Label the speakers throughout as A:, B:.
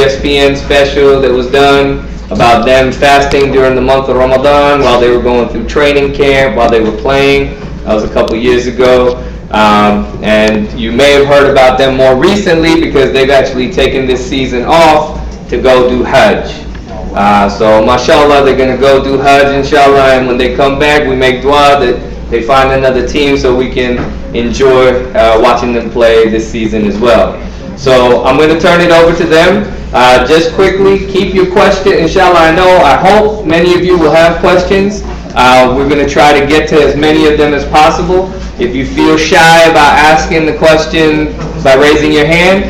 A: ESPN special that was done about them fasting during the month of Ramadan while they were going through training camp, while they were playing. That was a couple years ago. And you may have heard about them more recently because they've actually taken this season off to go do Hajj. So mashallah, they're going to go do Hajj inshallah, and when they come back we make dua that they find another team so we can enjoy watching them play this season as well. So I'm going to turn it over to them. Just quickly, keep your question, inshallah. I hope many of you will have questions. We're going to try to get to as many of them as possible. If you feel shy about asking the question by raising your hand,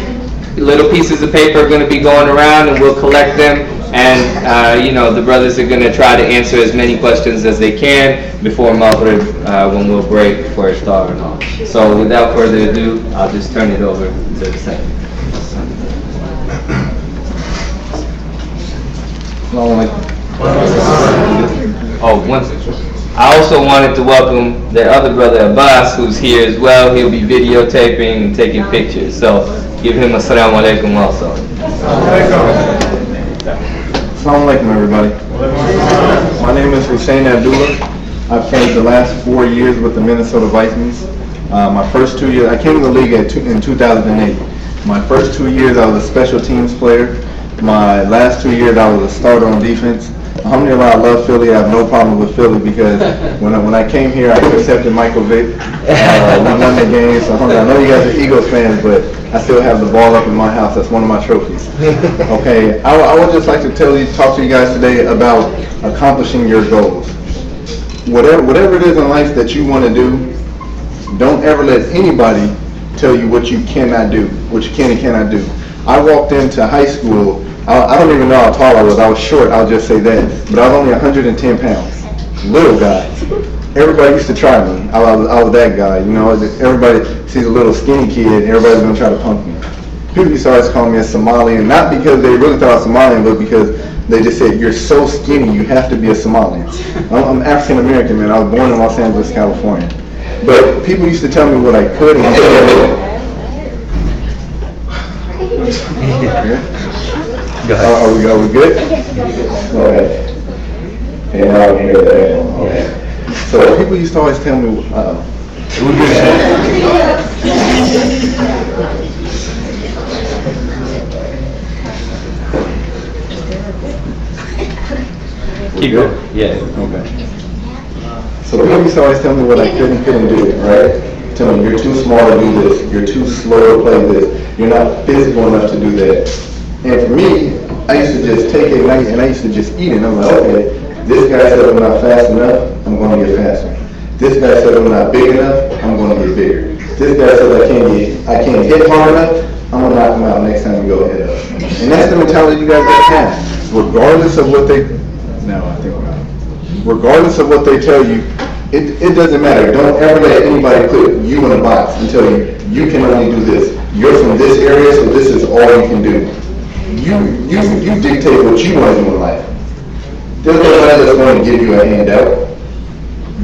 A: little pieces of paper are going to be going around and we'll collect them. And the brothers are going to try to answer as many questions as they can before Maghrib when we'll break for iftar and all. So without further ado, I'll just turn it over to the second. I also wanted to welcome their other brother Abbas, who's here as well. He'll be videotaping and taking pictures. So give him assalamu alaikum also.
B: Assalamu alaikum, everybody. My name is Hussein Abdullah. I've played the last 4 years with the Minnesota Vikings. My first 2 years, I came to the league in 2008. My first 2 years, I was a special teams player. My last 2 years, I was a starter on defense. Alhamdulillah, I love Philly. I have no problem with Philly because when I came here, I intercepted Michael Vick. We won the game. So I know you guys are Eagles fans, but I still have the ball up in my house. That's one of my trophies. Okay, I would just like to talk to you guys today about accomplishing your goals. Whatever it is in life that you want to do, don't ever let anybody tell you what you cannot do, what you can and cannot do. I walked into high school. I don't even know how tall I was. I was short, I'll just say that. But I was only 110 pounds. Little guy. Everybody used to try me. I was that guy. Everybody sees a little skinny kid, everybody's going to try to punk me. People used to always call me a Somalian, not because they really thought I was Somalian, but because they just said, you're so skinny, you have to be a Somalian. I'm African American, man. I was born in Los Angeles, California. But people used to tell me what I could and couldn't. Are we good? Okay. And now I can hear that. Okay. So people used to always tell me,
A: keep going. Yeah.
B: Okay. So people used to always tell me what I couldn't do, right? Tell me, you're too small to do this. You're too slow to play this. You're not physical enough to do that. And for me, I used to just take it and I used to just eat it. And I'm like, okay, this guy said I'm not fast enough, I'm going to get faster. This guy said I'm not big enough, I'm going to get bigger. This guy said I can't hit hard enough, I'm going to knock him out next time we go head up. And that's the mentality you guys got to have. Regardless of what they tell you, it doesn't matter. Don't ever let anybody put you in a box and tell you can only do this. You're from this area, so this is all you can do. You dictate what you want to do in life. There's nobody that's going to give you a handout.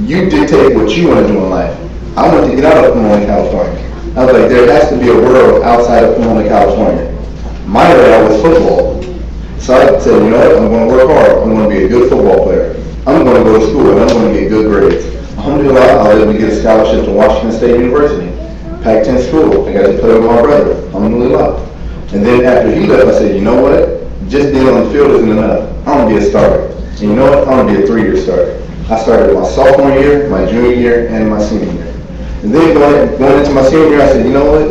B: You dictate what you want to do in life. I wanted to get out of Pomona, California. I was like, there has to be a world outside of Pomona, California. My area was football. So I said, you know what, I'm going to work hard. I'm going to be a good football player. I'm going to go to school and I'm going to get good grades. Alhamdulillah, I was able to get a scholarship to Washington State University. Pac-10 school. I got to play with my brother. Alhamdulillah. And then after he left, I said, you know what? Just being on the field isn't enough. I want to be a starter. And you know what? I want to be a 3-year starter. I started my sophomore year, my junior year, and my senior year. And then going into my senior year, I said, you know what?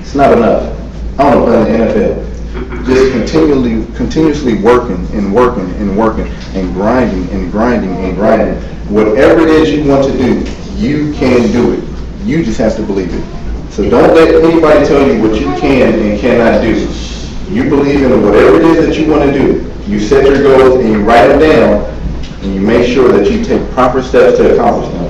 B: It's not enough. I want to play in the NFL. Just continuously working and working and working and grinding and grinding and grinding. Whatever it is you want to do, you can do it. You just have to believe it. So don't let anybody tell you what you can and cannot do. You believe in whatever it is that you want to do. You set your goals and you write them down and you make sure that you take proper steps to accomplish them.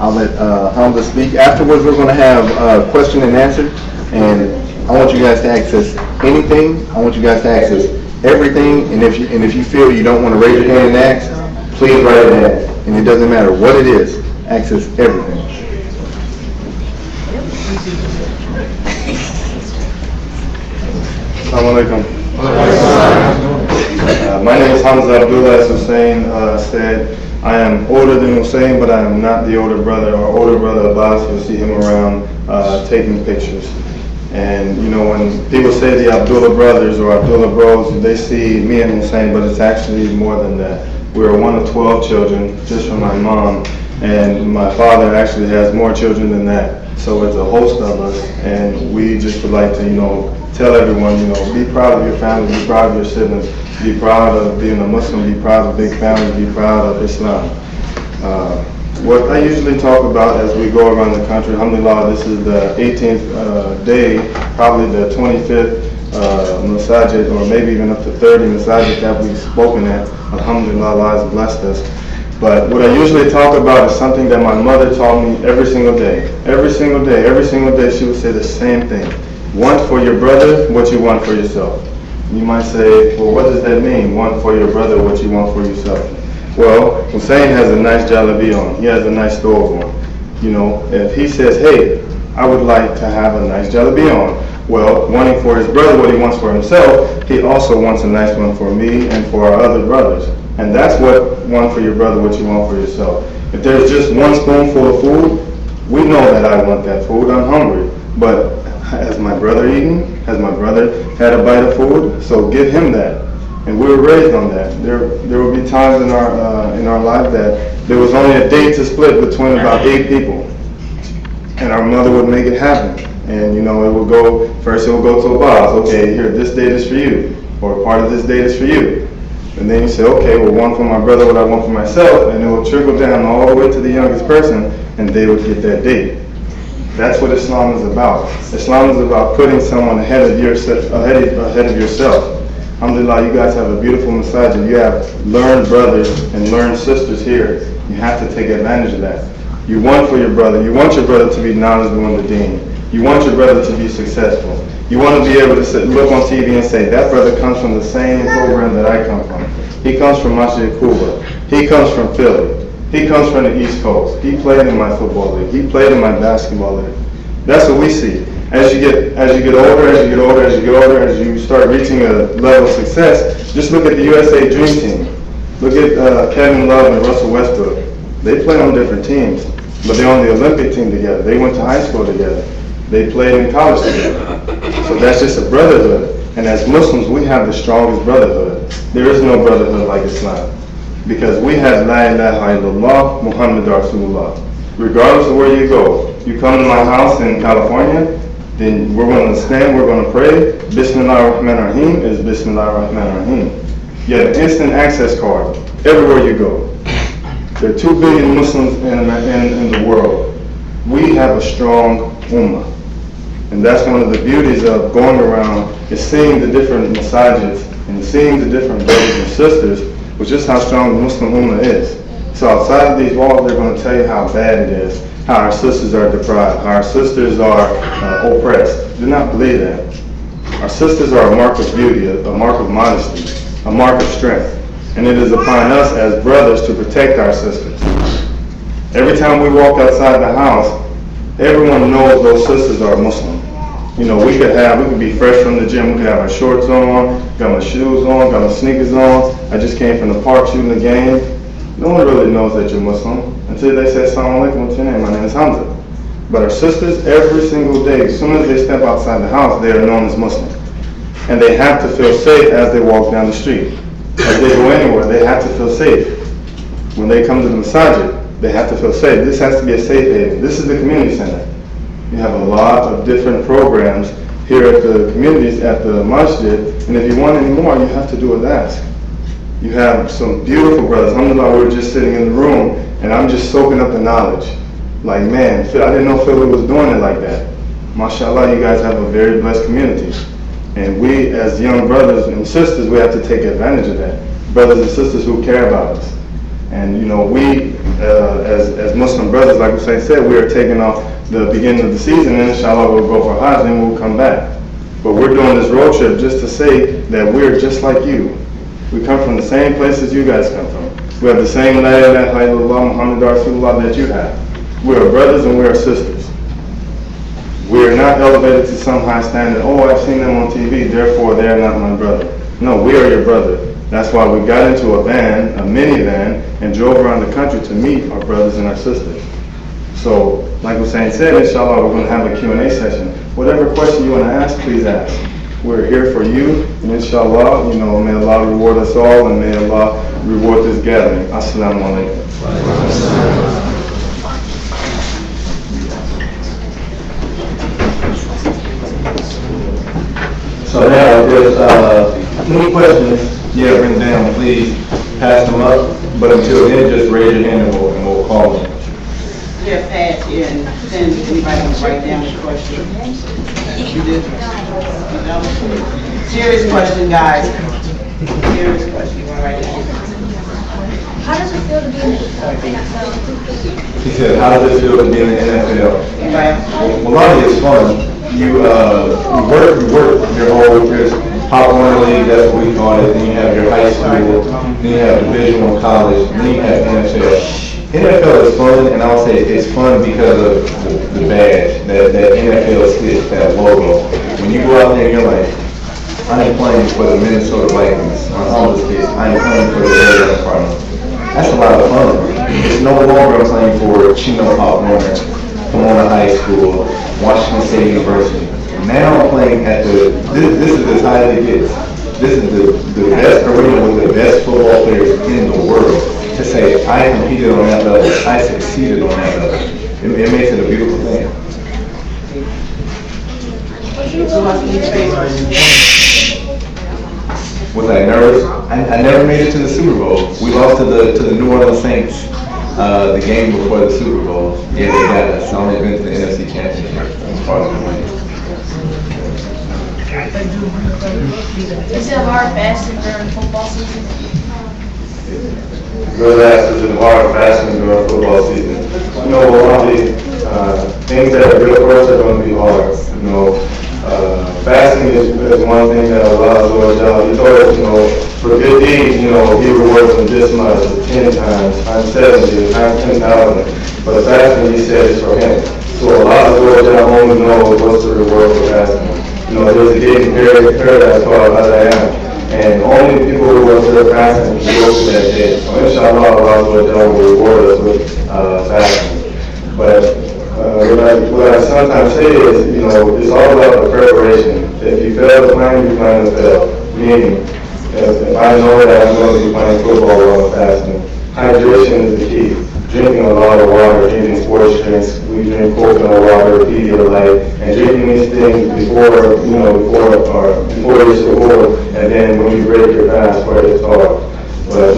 B: I'll let Hamza speak. Afterwards, we're going to have question and answer. And I want you guys to access anything. I want you guys to access everything. And if you feel you don't want to raise your hand and ask, please write it down. And it doesn't matter what it is. Access everything. Assalamu alaikum.
C: My name is Hamza Abdullah, as Hussein said. I am older than Hussein, but I am not the older brother. Our older brother Abbas, you'll see him around taking pictures. And you know, when people say the Abdullah brothers or Abdullah bros, they see me and Hussein, but it's actually more than that. We are one of 12 children, just from my mom, and my father actually has more children than that. So it's a host of us, and we just would like to, you know, tell everyone, you know, be proud of your family, be proud of your siblings, be proud of being a Muslim, be proud of big family, be proud of Islam. What I usually talk about as we go around the country, alhamdulillah, this is the 18th day, probably the 25th masajid, or maybe even up to 30 masajid that we've spoken at. Alhamdulillah, Allah has blessed us. But what I usually talk about is something that my mother taught me every single day. Every single day, every single day she would say the same thing. Want for your brother what you want for yourself. You might say, well, what does that mean? Want for your brother what you want for yourself. Well, Hussein has a nice jalabi on. He has a nice stove on. You know, if he says, hey, I would like to have a nice jalabi on. Well, wanting for his brother what he wants for himself, he also wants a nice one for me and for our other brothers. And that's what want for your brother what you want for yourself. If there's just one spoonful of food, we know that I want that food. I'm hungry. But has my brother eaten? Has my brother had a bite of food? So give him that. And we were raised on that. There will be times in our life that there was only a day to split between about 8 people, and our mother would make it happen. And you know, it would go first. It would go to Abbas. Okay, here, this date is for you, or part of this date is for you. And then you say, okay, well, one for my brother, what I want for myself, and it will trickle down all the way to the youngest person, and they would get that date. That's what Islam is about. Islam is about putting someone ahead of yourself. Alhamdulillah, you guys have a beautiful masajid. You have learned brothers and learned sisters here. You have to take advantage of that. You want for your brother. You want your brother to be knowledgeable in the deen. You want your brother to be successful. You want to be able to look on TV and say, that brother comes from the same program that I come from. He comes from Masjid Kuba. He comes from Philly. He comes from the East Coast. He played in my football league. He played in my basketball league. That's what we see. As you get older, as you start reaching a level of success, just look at the USA Dream Team. Look at Kevin Love and Russell Westbrook. They play on different teams, but they're on the Olympic team together. They went to high school together. They played in college together. So that's just a brotherhood. And as Muslims, we have the strongest brotherhood. There is no brotherhood like Islam. Because we have La ilaha illallah, Muhammad Rasulullah. Regardless of where you go, you come to my house in California, then we're going to stand, we're going to pray. Bismillah ar-Rahman ar-Rahim is Bismillah ar-Rahman ar-Rahim. You have an instant access card everywhere you go. There are 2 billion Muslims in the world. We have a strong ummah. And that's one of the beauties of going around, is seeing the different masajids and seeing the different brothers and sisters, which is how strong the Muslim ummah is. So outside of these walls, they're going to tell you how bad it is, how our sisters are deprived, how our sisters are oppressed. Do not believe that. Our sisters are a mark of beauty, a mark of modesty, a mark of strength. And it is upon us as brothers to protect our sisters. Every time we walk outside the house, everyone knows those sisters are Muslim. You know, we could be fresh from the gym, we could have our shorts on, got my shoes on, got my sneakers on. I just came from the park shooting the game. No one really knows that you're Muslim until they say, Assalamu alaikum, what's your name? My name is Hamza. But our sisters, every single day, as soon as they step outside the house, they are known as Muslim. And they have to feel safe as they walk down the street. As they go anywhere, they have to feel safe. When they come to the masajid, they have to feel safe. This has to be a safe haven. This is the community center. You have a lot of different programs here at the communities, at the masjid, and if you want any more, you have to do a ask. You have some beautiful brothers. Alhamdulillah, we were just sitting in the room, and I'm just soaking up the knowledge. Like, man, I didn't know Philly was doing it like that. MashaAllah, you guys have a very blessed community. And we, as young brothers and sisters, we have to take advantage of that. Brothers and sisters who care about us. And, you know, we, as Muslim brothers, like Hussein said, we are taking off the beginning of the season, and inshallah we'll go for Hajj, and we'll come back. But we're doing this road trip just to say that we're just like you. We come from the same places you guys come from. We have the same La ilaha illallah Muhammad Rasulullah that you have. We are brothers and we are sisters. We are not elevated to some high standard. Oh, I've seen them on TV, therefore they're not my brother. No, we are your brother. That's why we got into a van, a minivan, and drove around the country to meet our brothers and our sisters. So, like Hussein said, inshallah, we're going to have a Q&A session. Whatever question you want to ask, please ask. We're here for you, and inshallah, may Allah reward us all, and may Allah reward this gathering. Assalamu alaikum.
B: So now, if there's any questions you have written down, please pass them up. But until then, just raise your hand and we'll call them.
D: You have pads here, and then anybody can write down the question. You did? Serious question, guys. Serious question. You want to write down?
E: How does it feel to be in the NFL?
B: He said, how does it feel to be in the NFL?
D: Anybody?
B: Well, a lot of it's fun. You work your whole career. Pop Warner League, that's what we call it. Then you have your high school, then you have Division I college, then you have NFL. NFL is fun, and I'll say it's fun because of the badge, that NFL stitch, that logo. When you go out there, you're like, I ain't playing for the Minnesota Vikings. My homeless kids, I ain't playing for the Arizona Cardinals. That's a lot of fun. It's no longer I'm playing for Chino Pop Warner, Pomona High School, Washington State University. Now I'm playing at this is as high as it gets. This is the best arena with the best football players in the world. To say, I competed on that level, I succeeded on that level. It makes it a beautiful thing. Was I nervous? I never made it to the Super Bowl. We lost to the New Orleans Saints the game before the Super Bowl. Yeah, they got us. I only been to the NFC Championship as far as the win.
E: Is it hard fasting during football season?
C: Good answers in hard fasting during football season. Things that are good for us are going to be hard. Fasting is one thing that Allah He told us, for good deeds, He rewards them this much, 10 times, times 70, times 10,000. But fasting, He said, is for Him. So Allah only knows what's the reward for fasting. There's a gate in paradise called Qaafilah. And only people who are fasting can go to that day. So inshallah, Allah will reward us with fasting. But what I sometimes say is, it's all about the preparation. If you fail to plan, you plan to fail. Meaning, if I know that I'm going to be playing football while I'm fasting, hydration is the key. Drinking a lot of water, drinking sports drinks, we drink coconut water, Pedialyte, and drinking these things before your suhoor, and then when you break your fast, where it's hard. But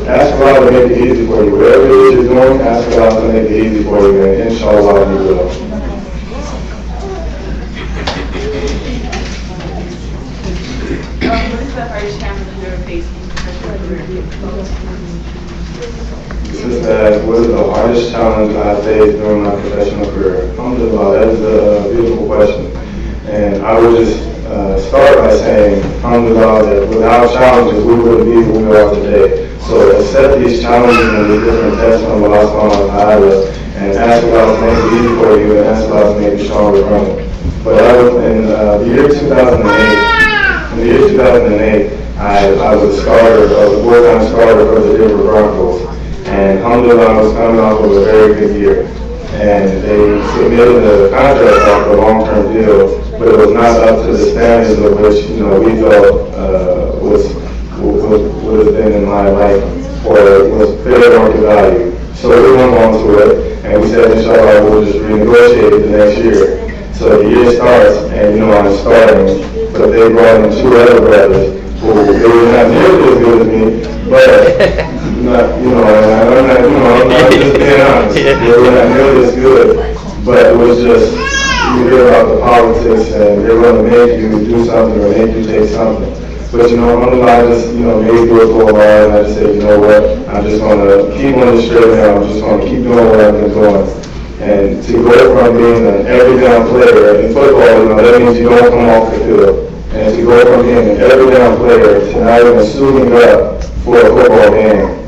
C: ask God to make it easy for you. Whatever it is you're doing, ask God to make it easy for you, and inshallah He will.
E: What is the hardest challenge you're facing?
C: This is what is the hardest challenge I faced during my professional career? Alhamdulillah, that is a beautiful question. And I would just start by saying, alhamdulillah, that without challenges, we wouldn't be who we are today. So accept these challenges and these different tests from Allah subhanahu wa ta'ala, and ask Allah to make it easy for you, and ask Allah to make you stronger from it. But in the year 2008, I was a starter, a full-time starter for the Denver Broncos. And alhamdulillah, I was coming off of a very good year. And they submitted a contract off a long-term deal, but it was not up to the standards of which we felt would have been in my life, or was fair market value. So we went on to it, and we said, inshallah, we'll just renegotiate it the next year. So the year starts, and I'm starting, but they brought in 2 other brothers who they were not nearly as good as me, but I'm not just being honest. They were not nearly as good, but it was just, you hear about the politics, and they're going to make you do something or make you take something. But alhamdulillah, I just, made do it for a while, and I just said, you know what, I'm just going to keep on the straight now, I'm just going to keep doing what I've been doing. And to go from being an every down player in football, that means you don't come off the field. And to go from being an every down player to not even suiting up for a football game,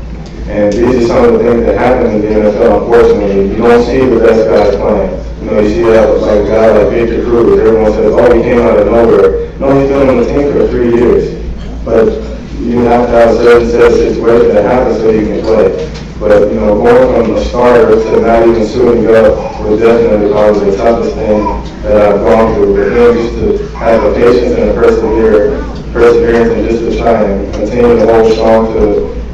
C: And these are some of the things that happen in the NFL, unfortunately. You don't see the best guys playing. You know, you see like a guy like Victor Cruz, everyone says, oh, he came out of nowhere. No, he's been on the team for 3 years. But you have to have a certain set of situations that happen so you can play. But, you know, going from a starter to not even suiting up was definitely probably the toughest thing that I've gone through. But him used to have the patience and the perseverance and just to try and continue to hold strong to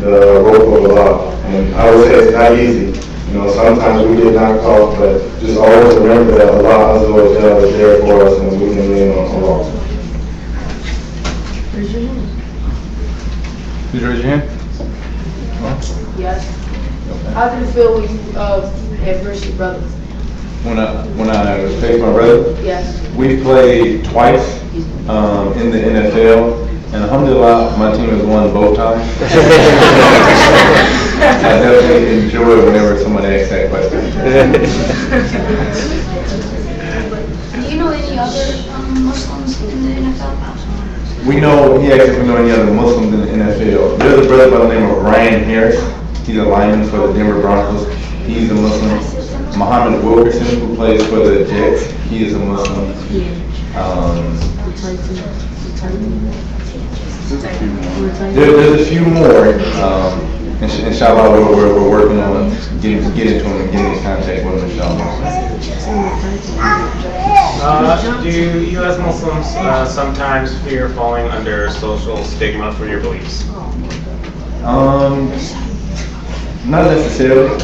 C: the rope of the law. And I would say it's not easy. You know, sometimes we get knocked off, but just always remember that Allah Azza wa Jalla is there for us and we can lean on Allah.
F: Raise your hand.
G: Please raise your hand.
F: Yes. How did it feel when you had versus your brother?
G: When I faced my brother,
F: Yes.
G: we played twice in the NFL, and alhamdulillah, my team has won both times. I definitely enjoy it whenever someone asks that question.
E: Do you know any other Muslims in the NFL?
G: He asked if we know any other Muslims in the NFL. There's a brother by the name of Ryan Harris. He's a lineman for the Denver Broncos. He's a Muslim. Muhammad Wilkerson, who plays for the Jets, he is a Muslim. There's a few more. Inshallah, we're working on getting to them and getting in contact with them, inshallah.
H: Do you as Muslims sometimes fear falling under social stigma for your beliefs?
G: Not necessarily.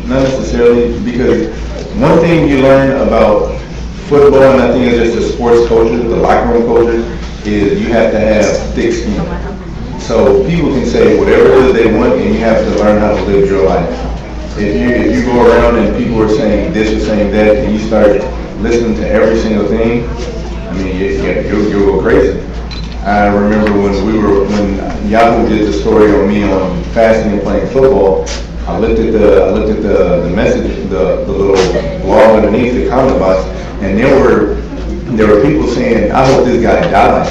G: Not necessarily, because one thing you learn about football, and I think it's just the sports culture, the locker room culture, is you have to have thick skin. So people can say whatever it is they want, and you have to learn how to live your life. If you go around and people are saying this or saying that, and you start listening to every single thing, I mean, you'll go crazy. I remember when Yahoo did the story on me on fasting and playing football. I looked at the message, the little blog underneath the comment box, and there were people saying, "I hope this guy dies."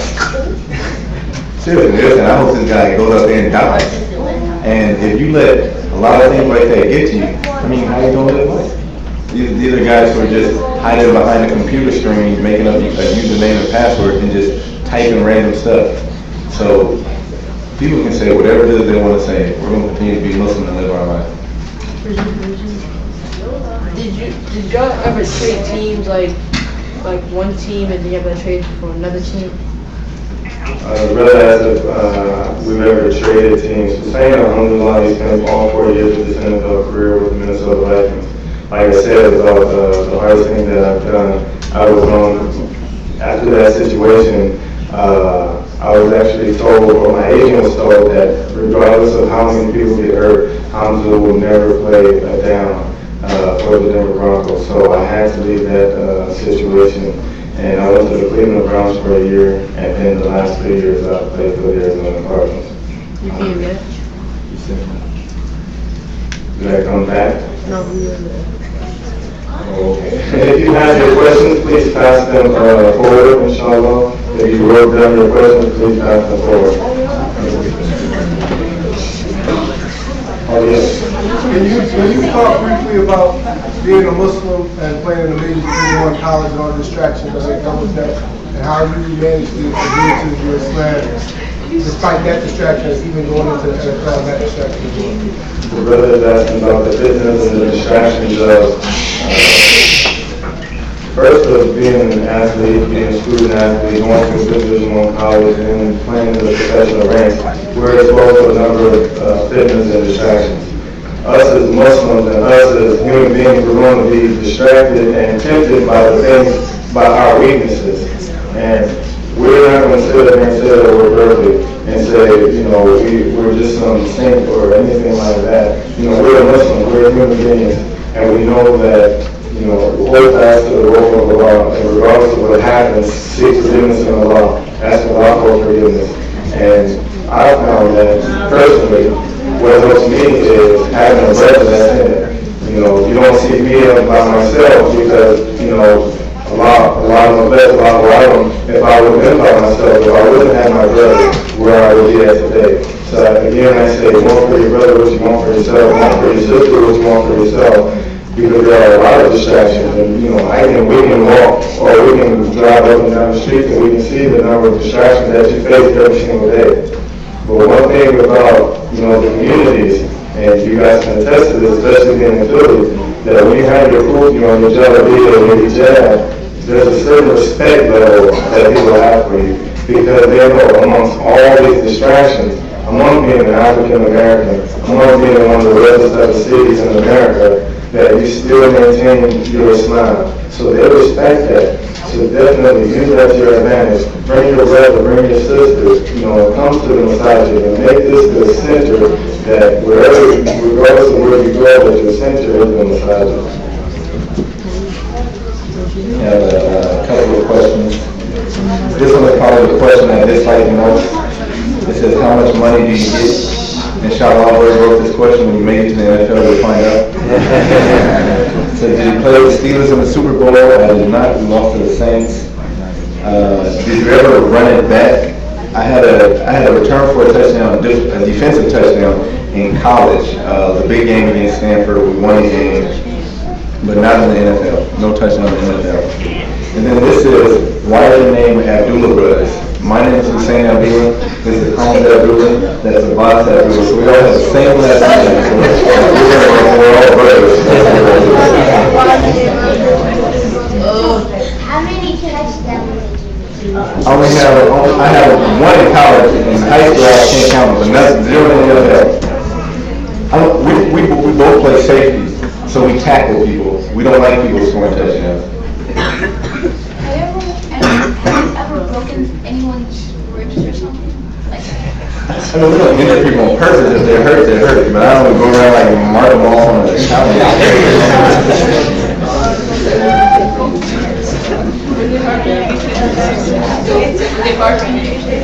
G: Seriously, they're saying, "I hope this guy goes up there and dies." And if you let a lot of things like that get to you, I mean, how you gonna live life? These are guys who are just hiding behind a computer screen, making up a username and password, and just typing random stuff. So people can say whatever it is they want to say. We're going to continue to be Muslim and live our life.
F: Did y'all ever trade teams like one team and then you ever trade for another team?
C: The brother asked if we've ever traded teams. Hussein, alhamdulillah, he spent all 4 years of his NFL career with the Minnesota Vikings. Like I said, about the hardest thing that I've done, I was after that situation, I was actually told, or my agent was told, that regardless of how many people get hurt, Hamza will never play a down for the Denver Broncos. So I had to leave that situation, and I went to the Cleveland Browns for a year, and then the last 3 years I played for the Arizona Cardinals.
F: You came back?
C: Did I come back?
F: No, we were there.
C: Okay. If you have your questions, please pass them forward, inshallah. If you wrote down your questions, please pass them forward. Oh, yes.
I: Can you talk briefly about being a Muslim and playing in a major Division I college and all the distractions that come with that, and how you managed to adhere to your Islam despite that distraction, even going into the NFL, that distraction as well?
C: The brother is asking about the fitness and the distractions of first of being an athlete, being a student athlete, going to a Division I college, and playing in the professional ranks. We're exposed to a number of fitness and distractions. Us as Muslims and us as human beings, we're going to be distracted and tempted by the things, by our weaknesses. And we're not going to sit there and say that we're perfect and say, you know, we're just some saint or anything like that. You know, we're a Muslim, we're human beings, and we know that, you know, hold fast to the rope of Allah, and regardless of what happens, seek forgiveness in Allah, ask Allah for forgiveness. And I found that personally, what helps me is having a brother that's in it. You know, you don't see me by myself because, you know, Allah knows best, Allah, if I would have been by myself, if I wouldn't have my brother, where I would be at today. So again, I say, want for your brother what you want for yourself, want for your sister what you want for yourself, because there are a lot of distractions, and we can walk, or we can drive up and down the street, and we can see the number of distractions that you face every single day. But one thing about, the communities, and you guys can attest to this, especially being in Philly, that when you have your food, your jalapeno, or your jab, there's a certain respect level that people have for you, because they know amongst all these distractions, among being an African American, among being in one of the richest of the cities in America, that you still maintain your Islam. So they respect that. So definitely use that to your advantage. Bring your brother, bring your sister, come to the masajid and make this the center that wherever, regardless of where you go, that your center is the masajid.
G: We have a couple of questions. This one is probably the question I dislike the most. It says, how much money do you get? Inshallah, whoever wrote this question, when you made it to the NFL, we'll find out. So did you play with the Steelers in the Super Bowl? I did not. We lost to the Saints. Did you ever run it back? I had a return for a touchdown, a defensive touchdown in college. The big game against Stanford, we won the game, but not in the NFL. No touchdown in the NFL. And then this is, why is your name Abdullah Brothers? My name is Hussein Abdullah. This is Hamid Abdullah. That's Abbas Abdullah. So we all have the same last name. So we're all brothers.
J: How many touchdowns did you
G: I have one in college. In high school, I can't count it, but not zero in the NFL. We both play safety, so we tackle people. We don't like people scoring touchdowns.
E: Have you ever broken anyone's ribs or something?
G: I mean, we don't injure people on purpose. If they're hurt, they're hurt. But I don't go around like mark them off on the couch.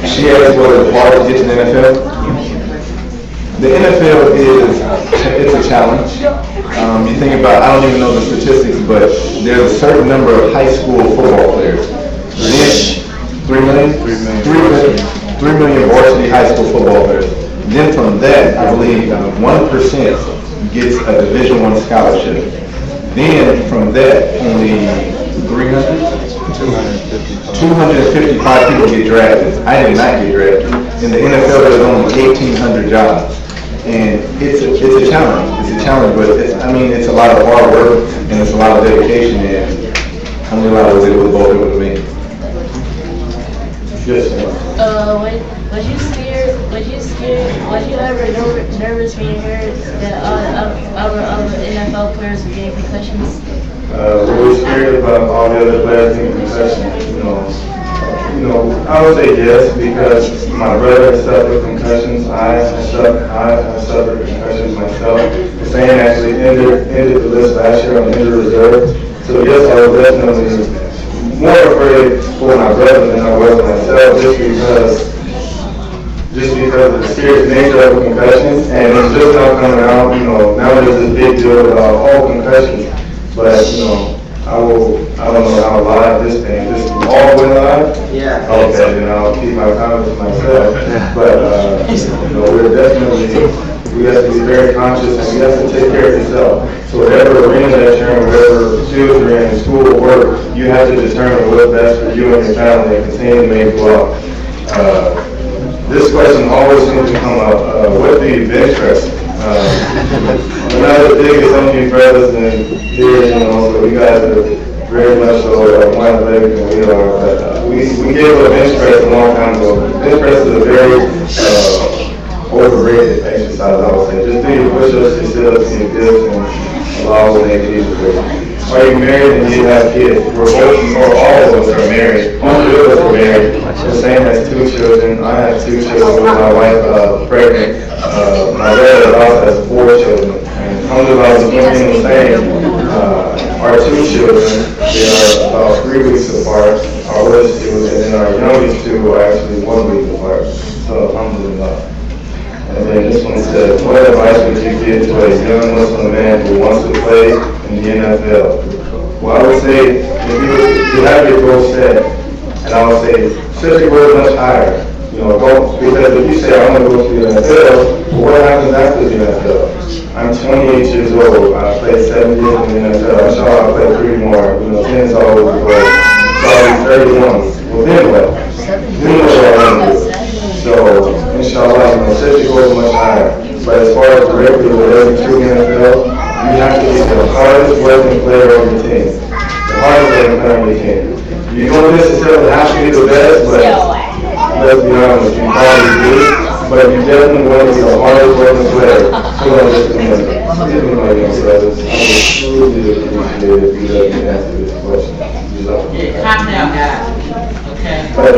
G: She asked what is hard to get to the NFL. The NFL it's a challenge. You think about, I don't even know the statistics, but there's a certain number of high school football players. Then 3 million? 3 million varsity high school football players. Then from that, I believe 1% gets a Division I scholarship. Then from that, only 255 people get drafted. I did not get drafted. In the NFL, there's only 1,800 jobs. And it's a challenge. It's a challenge, but it's a lot of hard work and it's a lot of dedication. And how many of was able to both with me? Yes, sir.
F: Was you ever nervous when you heard that other NFL players were getting concussions?
C: We were scared about all the other players getting concussions. I would say yes, because my brother has suffered concussions. I have suffered concussions myself. Hussein actually ended the list last year on the injured reserve. So yes, I was definitely more afraid for my brother than I was myself, just because of the serious nature of concussions, and it's just now coming out. Now there's this big deal about all concussions, but I don't know how live this thing. This is all went live. Yeah. Okay, then I'll keep my comments to myself. But we have to be very conscious, and we have to take care of yourself. So whatever arena that you're in, whatever field you're in, school or work, you have to determine what's best for you and your family and continue to make it well. This question always seems to come up. What do you bench press? We're not as big as some of you brothers in here, so you guys are very much so one leg than we are. But we gave a bench press a long time ago. Bench press is a very overrated exercise, I would say. Just do your push-ups, your sit-ups, and your dips, and allow what they need to do. Are you married and you have kids? We're both, or all of us are married. All three of us are married. Hussein has 2 children. I have 2 children with my wife pregnant. My brother also has 4 children. And alhamdulillah, between Hussein, our 2 children, they are about 3 weeks apart. Our oldest 2, and then our youngest 2 are actually 1 week apart. So alhamdulillah. And then this one says, what advice would you give to a young Muslim man who wants to play in the NFL? Well, I would say, if you have your goal set, and I would say, set your goal much higher. don't, because if you say, I'm gonna go to the NFL, well, what happens after the NFL? I'm 28 years old, I played 7 years in the NFL, I'm sure I'll play 3 more, 10 is always the goal. So I'll be 31, well then what? Then what do I want to do? So, inshallah, set your goals much higher. But as far as directly with every true NFL, you have to get the hardest working player on your team. The hardest working player on your team. You don't necessarily have to be the best, but let's be honest, you probably do. But you definitely want to be the hardest working player. So this community. Even my young brothers, I would truly appreciate if you let me answer this question.
D: Calm down, guys. Okay.
C: But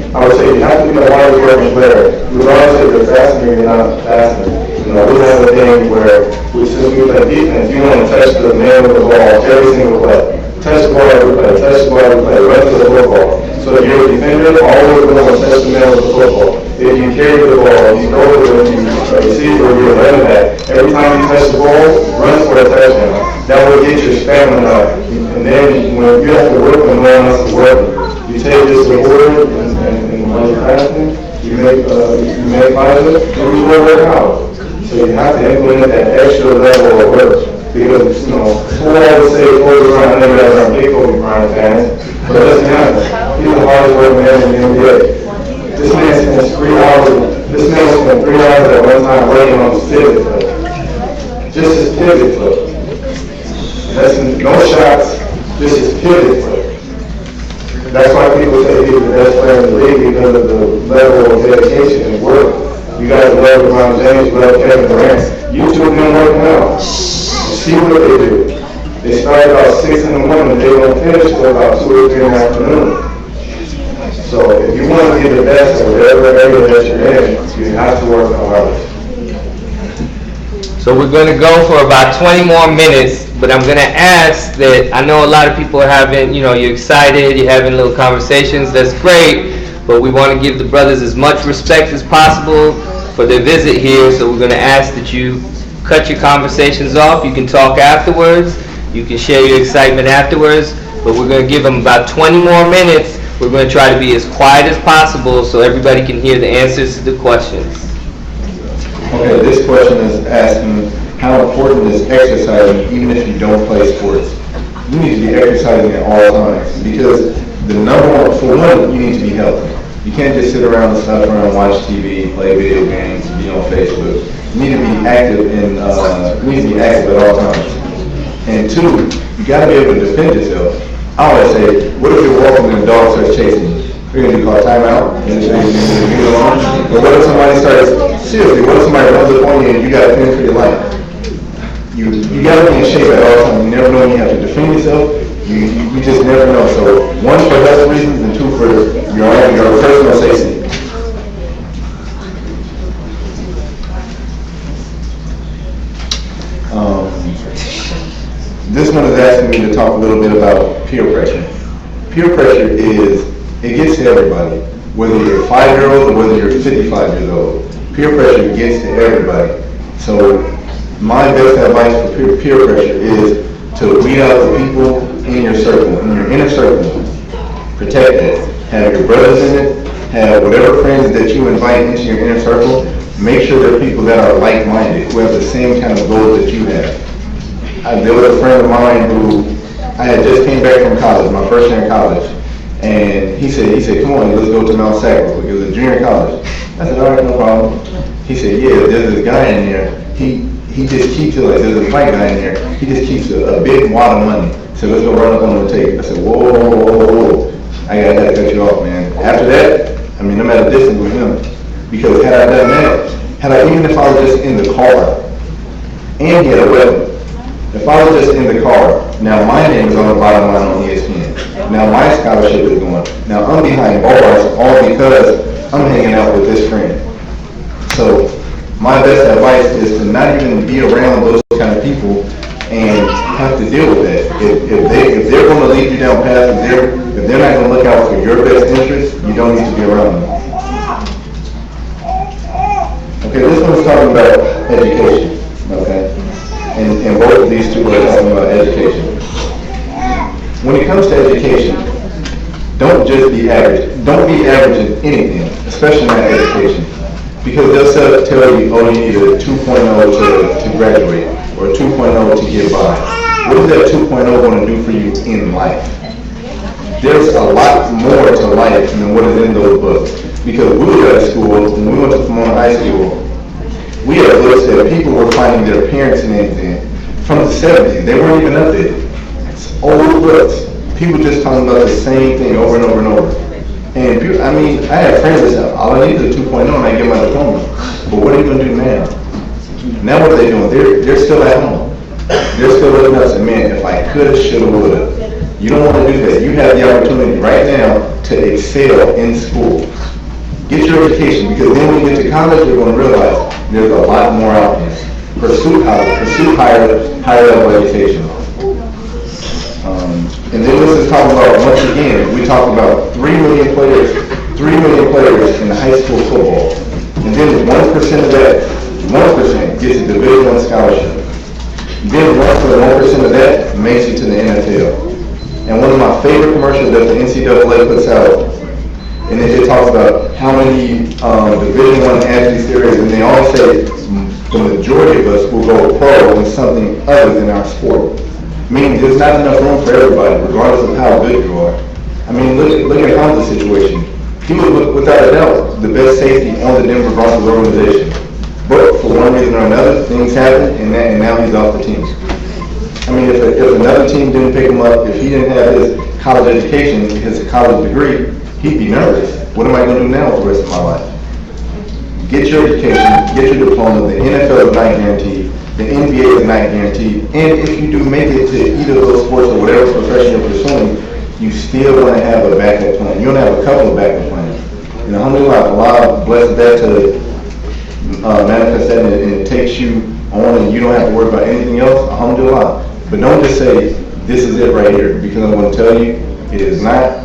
C: I would say you have to be the hardest working player, regardless if you're faster or you're not faster. We have a thing where, since we play defense, you want to touch the man with the ball every single play. Touch the ball every play, touch the ball every play, run to the football. So if you're a defender, always going to touch the man with the football. If you carry the ball, you go to the receiver, you're a running back. Every time you touch the ball, run for a touchdown. That will get your stamina up. And then when you have to work when no one else is working, you take this award and when you're passing, you make 5 of it, and you will work out. So you have to implement that extra level of work. Because, who always say Kobe Bryant, I know you guys aren't big Kobe Bryant fans, but let's be honest, he's the hardest working man in the NBA. This man spent 3 hours at one time working on his pivot foot. Just his pivot foot. That's no shots, just his pivot foot. That's why people say he's the best player in the league because of the level of dedication and work. You guys love LeBron James, love Kevin Durant. You two have been working out. See what they do. They start about 6 in the morning, they don't finish till about 2 or 3 in the afternoon. So if you want to be the best at whatever area that you're in, you have to work hard.
A: So we're going to go for about 20 more minutes, but I'm going to ask that, I know a lot of people are having, you're excited, you're having little conversations, that's great, but we want to give the brothers as much respect as possible for their visit here, so we're going to ask that you cut your conversations off. You can talk afterwards, you can share your excitement afterwards, but we're going to give them about 20 more minutes. We're going to try to be as quiet as possible so everybody can hear the answers to the questions.
G: Okay, this question is asking how important is exercising even if you don't play sports? You need to be exercising at all times because the number one, for one, you need to be healthy. You can't just sit around and stuff around, watch TV, play video games, be on Facebook. You need to be active at all times. And 2, you got to be able to defend yourself. I always say, what if you're walking and the dog starts chasing you? You're going to call timeout, and you're going to leave it alone. But what if somebody runs up on you and you got to fend for your life? You got to be in shape at all times. You never know when you have to defend yourself. You just never know. So 1, for health reasons, and 2, for your personal safety. This one is asking me to talk a little bit about peer pressure. Peer pressure it gets to everybody, whether you're a 5-year-old or whether you're 55 years old. Peer pressure gets to everybody. So my best advice for peer pressure is to weed out the people in your circle, in your inner circle. Protect that. Have your brothers in it, have whatever friends that you invite into your inner circle, make sure they're people that are like-minded, who have the same kind of goals that you have. There was a friend of mine who I had just came back from college, my first year in college, and he said, come on, let's go to Mount Sackville. It was a junior college. I said, all right, no problem. He said, yeah, there's this guy in there. He just keeps it like there's a white guy in there. He just keeps a big wad of money. So let's go run up on the tape. I said, whoa. I gotta cut you off, man. After that, I'm at a distance with him. Because had I done that, even if I was just in the car, and he had a weapon, if I was just in the car, now my name is on the bottom line on ESPN. Now my scholarship is going. Now I'm behind bars all because I'm hanging out with this friend. So my best advice is to not even be around those kind of people and have to deal with that. If they're going to lead you down paths, if they're not going to look out for your best interest, you don't need to be around them. Okay, this one's talking about education. Okay. And both of these two are talking about education. When it comes to education, don't just be average. Don't be average in anything, especially in that education. Because they'll tell you, oh, you need a 2.0 to graduate, or a 2.0 to get by. What is that 2.0 going to do for you in life? There's a lot more to life than what is in those books. Because we were at school, when we went to Pomona High School, we had books that people were finding their parents' names in from the 70s. They weren't even updated. It's old books. People just talking about the same thing over and over and over. And people, I mean, I have friends that say, all I need is a 2.0 and I get my diploma. But what are you going to do now? Now what are they doing? They're still at home. They're still looking up and saying, man, if I could have, should have, would have. You don't want to do that. You have the opportunity right now to excel in school. Get your education, because then when you get to college, you're going to realize there's a lot more out there. Pursue college, pursue higher level education. And then this is talking about, once again, we talked about 3 million players in high school football. And then 1% of that, 1% gets a Division I scholarship. Then 1% of that makes it to the NFL. And one of my favorite commercials that the NCAA puts out, and it talks about how many Division I athletes there is, and they all say the majority of us will go pro in something other than our sport. Meaning there's not enough room for everybody, regardless of how good you are. I mean, look at Hamza's situation. He was, without a doubt, the best safety on the Denver Broncos organization. But for one reason or another, things happened, and now he's off the team. I mean, if another team didn't pick him up, if he didn't have his college education, his college degree, he'd be nervous. What am I going to do now for the rest of my life? Get your education, get your diploma. The NFL is not guaranteed. The NBA is not guaranteed. And if you do make it to either of those sports or whatever profession you're pursuing, you still want to have a backup plan. You want to have a couple of backup plans. And alhamdulillah, Allah blesses that to manifest that, and it takes you on, and you don't have to worry about anything else. Alhamdulillah. But don't just say, this is it right here, because I'm going to tell you, it is not.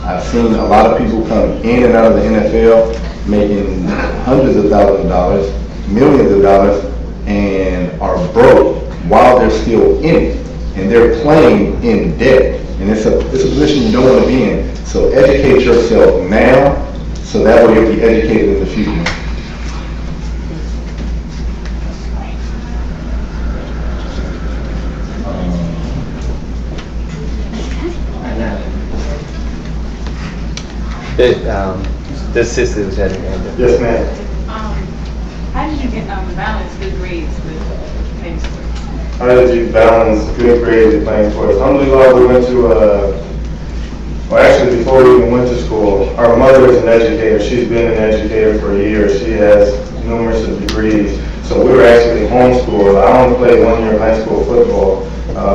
G: I've seen a lot of people come in and out of the NFL making hundreds of thousands of dollars, millions of dollars, and are broke while they're still in it. And they're playing in debt. And it's a position you don't want to be in. So educate yourself now, so that way you'll be educated in the future.
A: The sister was having her hand up.
C: Yes, ma'am.
K: How did you get balance good grades with playing sports?
C: How did you balance good grades with playing sports? Alhamdulillah, we went to, well actually before we even went to school, our mother is an educator. She's been an educator for years. She has numerous degrees. So we were actually homeschooled. I only played 1 year of high school football.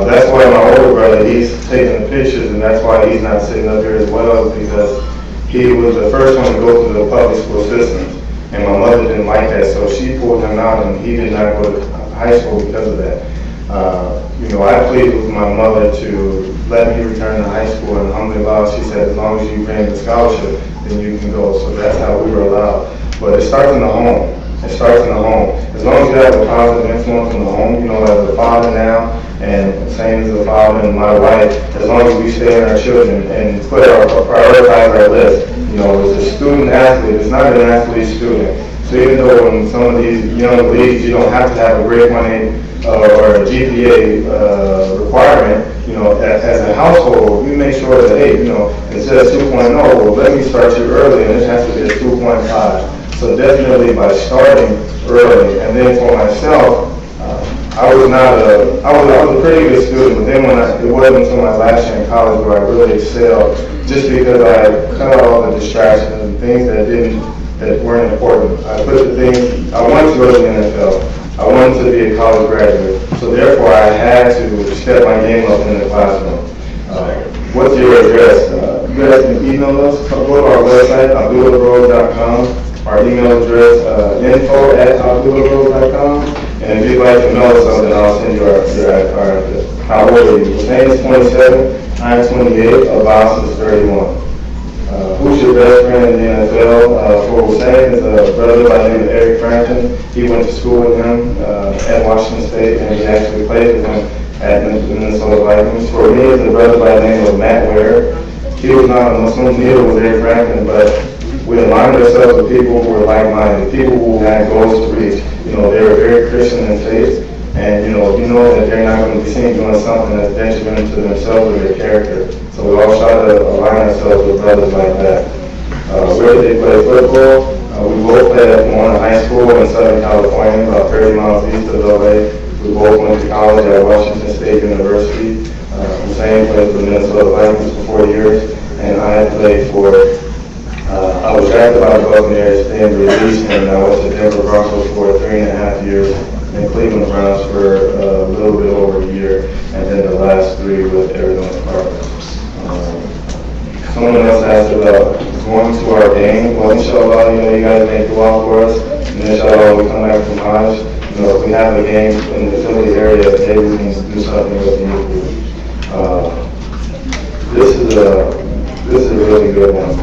C: That's why my older brother, he's taking the pictures, and that's why he's not sitting up here as well, because he was the first one to go through the public school system. And my mother didn't like that, so she pulled him out, and he did not go to high school because of that. I pleaded with my mother to let me return to high school, and alhamdulillah, she said, as long as you bring the scholarship, then you can go. So that's how we were allowed. But it starts in the home. It starts in the home. As long as you have a positive influence in the home, as a father now, and same as a father and my wife, as long as we stay in our children and prioritize our list. As a student athlete, it's not an athlete student. So even though in some of these young leagues, you don't have to have a grade 1A or a GPA requirement, as a household, we make sure that, hey, it says 2.0, well, let me start you early, and it has to be a 2.5. So definitely by starting early. And then for myself, I was a pretty good student, but then it wasn't until my last year in college where I really excelled, just because I cut out all the distractions and things that weren't important. I wanted to go to the NFL. I wanted to be a college graduate, so therefore I had to step my game up in the classroom. What's your address? You guys can email us. Go to our website, abdullahbros.com. Our email address, info@abdullahbros.com. And if you'd like to know something, I'll send you our order. His name is 27, I'm 28, Abbas is 31. Who's your best friend in the NFL? For Hussein is a brother by the name of Eric Frampton. He went to school with him at Washington State, and he actually played with him at Minnesota Vikings. For me, is a brother by the name of Matt Ware. He was not a Muslim, neither was Eric Frampton, but We aligned ourselves with people who were like-minded, people who had goals to reach. They were very Christian in faith, and you know that they're not going to be seen doing something that's detrimental to themselves or their character. So we all try to align ourselves with brothers like that. Where did they play football? We both played at Warren High School in Southern California, about 30 miles east of LA. We both went to college at Washington State University. Hussein played for the Minnesota Vikings for 4 years, and I played for, I was drafted by the Buccaneers, then released, and I went to Denver Broncos for 3.5 years, and Cleveland Browns for a little bit over a year, and then the last 3 with Arizona Cardinals. Someone else asked about going to our game. Well, inshallah, you guys make dua for us, and inshallah, we come back from Hajj. If we have a game in the Philly area, maybe we can do something with you. This is a really good one.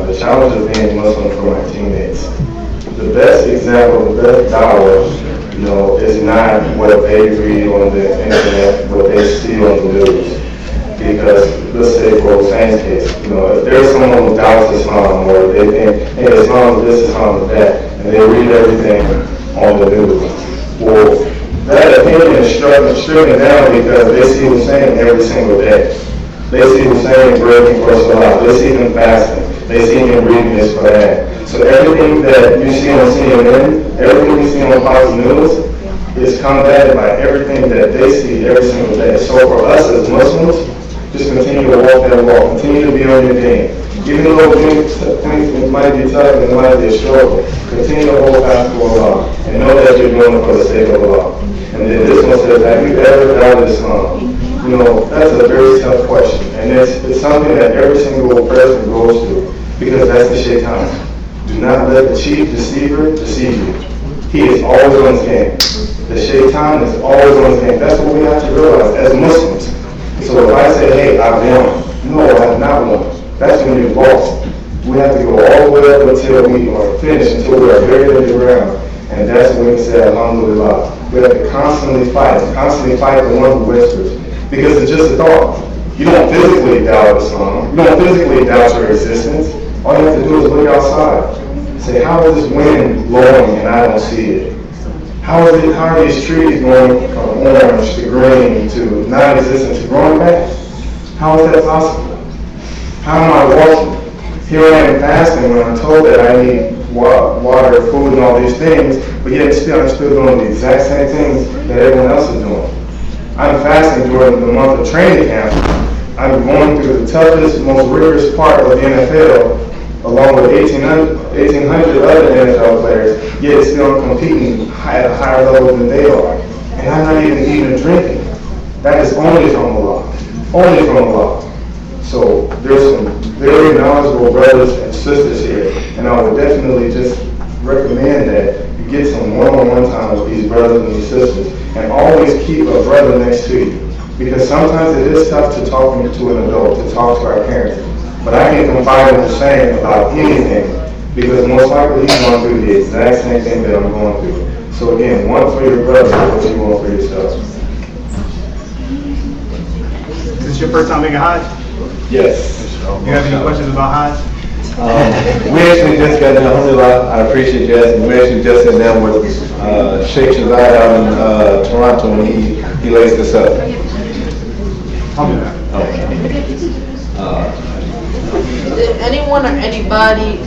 C: The challenge of being Muslim for my teammates. The best example, the best dawah, is not what they read on the internet, what they see on the news. Because let's say for Hussein's case, if there's someone who doubts Islam or they think, hey, Islam is this, Islam is that, and they read everything on the news, well, that opinion is stricken down because they see Hussein every single day. They see Hussein breaking for Salah. They see him fasting. They see him reading his Quran. So everything that you see on CNN, everything you see on Fox News, is combated by everything that they see every single day. So for us as Muslims, just continue to walk that walk. Continue to be on your game. Even though things might be tough and it might be a struggle, continue to hold fast to Allah and know that you're doing it for the sake of Allah. And then this one says, have you ever doubted Islam? That's a very tough question. And it's something that every single person goes through because that's the shaitan. Do not let the chief deceiver deceive you. He is always on his game. The shaitan is always on his game. That's what we have to realize as Muslims. So if I say, hey, I've won, no, I have not won. That's when you've lost. We have to go all the way up until we are finished, until we are buried in the ground. And that's when we can say, alhamdulillah. We have to constantly fight the one who whispers. Because it's just a thought. You don't physically doubt Islam. You don't physically doubt your existence. All you have to do is look outside. Say, how is this wind blowing and I don't see it? How are these trees going from orange to green to non-existent to growing back? How is that possible? How am I walking? Here I am fasting when I'm told that I need water, food, and all these things, but yet I'm still doing the exact same things that everyone else is doing. I'm fasting during the month of training camp. I'm going through the toughest, most rigorous part of the NFL, along with 1,800 other NFL players, yet still competing at a higher level than they are. And I'm not even eating and drinking. That is only from Allah. Only from Allah. So there's some very knowledgeable brothers and sisters here, and I would definitely just recommend that you get some one-on-one time with these brothers and these sisters, and always keep a brother next to you. Because sometimes it is tough to talk to an adult, to talk to our parents. But I can confide in Hussein about anything, because most likely he's going through the exact same thing that I'm going through. So again, one for your brother, what you want for yourself.
L: Is this your first time making Hajj?
C: Yes.
L: You have any questions about Hajj?
G: We actually just got done, alhamdulillah, I appreciate you asking. We actually just sat down with Sheikh Shazad out in Toronto, and he lays this up.
F: Did anyone or anybody,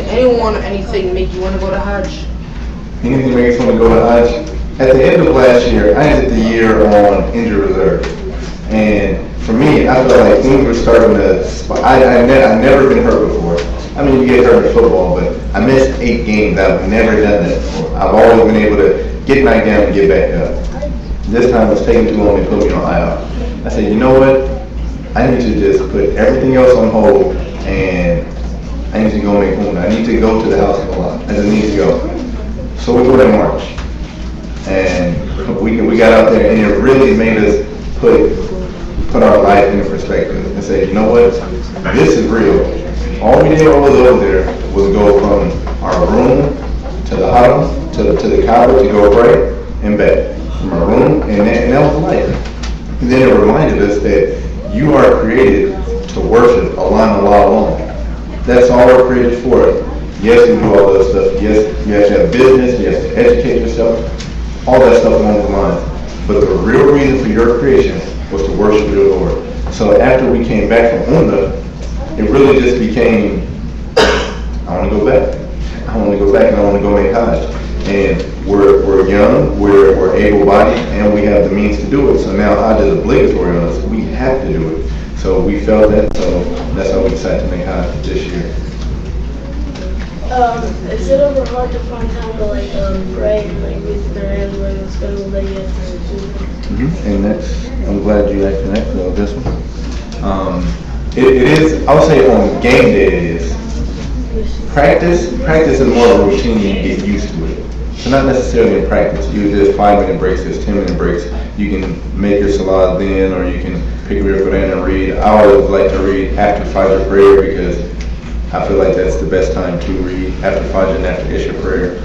F: anyone or anything make you want to go to Hajj?
G: Anything makes me want to go to Hajj? At the end of last year, I ended the year on injured reserve. And for me, I felt like things were starting to, I've never been hurt before. I mean, you get hurt in football, but I missed 8 games. I've never done that before. I've always been able to get knocked down and get back up. This time it was taking too long to put me on IR. I said, you know what? I need to just put everything else on hold, and I need to go make Umrah. I need to go to the house of Allah. I just need to go. So we go in March, and we got out there, and it really made us put our life into perspective and say, you know what? This is real. All we did while we was over there was go from our room to the haram, to the Kaaba to go pray and back. From our room, and that was life. And then it reminded us that you are created to worship Allah and Allah alone. That's all we're created for. Yes, you do all those stuff. Yes, you have to have business, you have to educate yourself, all that stuff along the lines. But the real reason for your creation was to worship your Lord. So after we came back from UNDA, it really just became, I want to go back. I want to go back and I want to go make college. And we're young, we're able-bodied, and we have the means to do it. So now college is obligatory on us. We have to do it. So we felt that, so that's how we decided to make college this year.
M: Is it ever hard to find time to pray and read the Quran when it's going to lay you to
G: And that's, I'm glad you asked that about this one. It is, I would say on game day it is. Practice is more of a routine and you get used to it. So not necessarily in practice. There's 5-minute breaks, there's 10-minute breaks. You can make your salah then, or you can pick up your Quran and read. I always like to read after Fajr prayer because I feel like that's the best time to read, after Fajr and after Isha prayer.